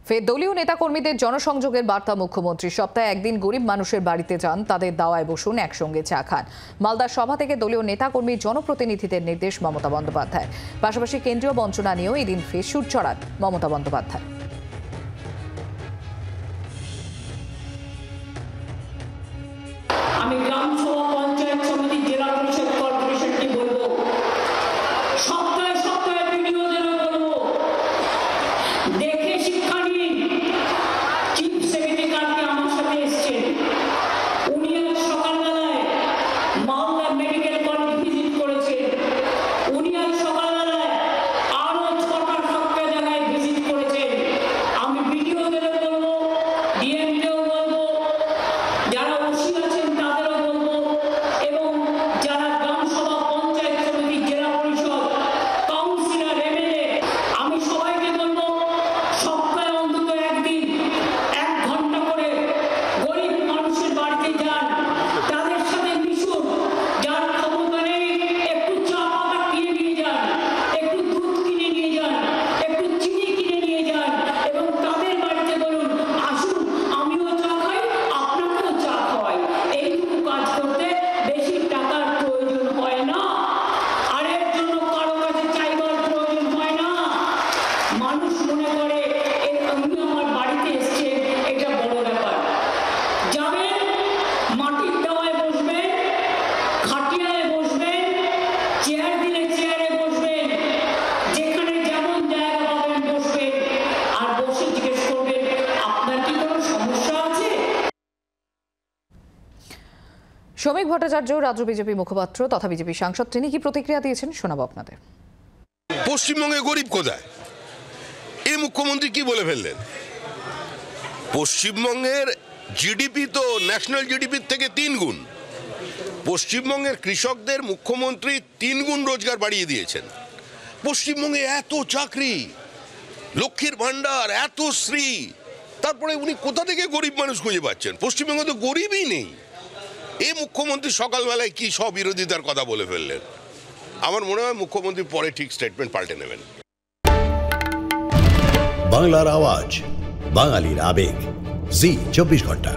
ফের দলীয় নেতাকর্মীদের জনসংযোগের বার্তা মুখ্যমন্ত্রী। সপ্তাহে একদিন গরিব মানুষের বাড়িতে যান, তাদের দাওয়ায় বসুন, একসঙ্গে চা খান। মালদার সভা থেকে দলীয় নেতাকর্মী জনপ্রতিনিধিদের নির্দেশ মমতা বন্দ্যোপাধ্যায়। পাশাপাশি কেন্দ্রীয় বঞ্চনা নিয়েও এদিন ফের সুর চড়ান মমতা বন্দ্যোপাধ্যায়। আমি গ্রাম সভা, পঞ্চায়েত সমিতি, জেলা পরিষদ, কর্পোরেশনকে বলবো, সপ্তাহে সপ্তাহে ভিডিওদেরও বলবো, দেখে শিক্ষা নিন। চিফ সেক্রেটারি কালকে আমার সাথে এসছেন, উনি আজ সকালবেলায় মালদা মেডিকেল কলেজ ভিজিট করেছেন। উনি আজ সকালবেলায় আরো 6টা জায়গায় ভিজিট করেছেন। আমি ভিডিওদেরও বলবো, ডিএমকেও বলবো, যারা ওসি আছেন তাদেরও বলবো, এবং যারা গ্রাম সভা, পঞ্চায়েত সমিতি, জেলা পরিষদ, কাউন্সিলর, এমএলএ, আমি সবাইকে বলবো, সপ্তাহে অন্তত একদিন 1 ঘন্টা করে গরিব মানুষের বাড়িতে যান, তাদের সাথে মিশুন। যার ক্ষমতা নেই একটু চা পাতা কিনে নিয়ে যান, একটু দুধ কিনে নিয়ে যান, একটু চিনি কিনে নিয়ে যান, এবং তাদের বাড়িতে বলুন, আসুন আমিও চা খাই, আপনাকেও চা খাওয়াই। এইটুকু কাজ করতে বেশি টাকার প্রয়োজন হয় না, আর এর জন্য কারো কাছে চাইবার প্রয়োজন হয় না। মানুষ মনে করে উনি আমার বাড়িতে এসছে, এটা বড় ব্যাপার। যাবেন, মাটির দেওয়ায় বসবেন, খাটিয়ায় বসবেন, চেয়ার দিলে চেয়ারে বসবেন, যেখানে যেমন জায়গা পাবেন বসবেন, আর বসে জিজ্ঞেস করবেন, আপনার কি কোনো সমস্যা আছে? শ্রমিক ভট্টাচার্য রাজ্য বিজেপি মুখপাত্র তথা বিজেপি সাংসদ, তিনি কি প্রতিক্রিয়া দিয়েছেন শোনাবো আপনাদের। পশ্চিমবঙ্গে গরিব কোথায়? এই মুখ্যমন্ত্রী কি বলে ফেললেন? পশ্চিমবঙ্গের জিডিপি তো ন্যাশনাল জিডিপির থেকে 3 গুণ। পশ্চিমবঙ্গের কৃষকদের মুখ্যমন্ত্রী 3 গুণ রোজগার বাড়িয়ে দিয়েছেন। পশ্চিমবঙ্গে এত চাকরি, লক্ষ্মীর ভান্ডার, এত শ্রী, তারপরে উনি কোথা থেকে গরিব মানুষ খুঁজে পাচ্ছেন? পশ্চিমবঙ্গে তো গরিবই নেই। এই মুখ্যমন্ত্রী সকালবেলায় কি সব বিরোধিতার কথা বলে ফেললেন? আমার মনে হয় মুখ্যমন্ত্রী পরে ঠিক স্টেটমেন্ট পাল্টে নেবেন। বাংলার আওয়াজ, বাঙালির আবেগ, জি 24 ঘন্টা।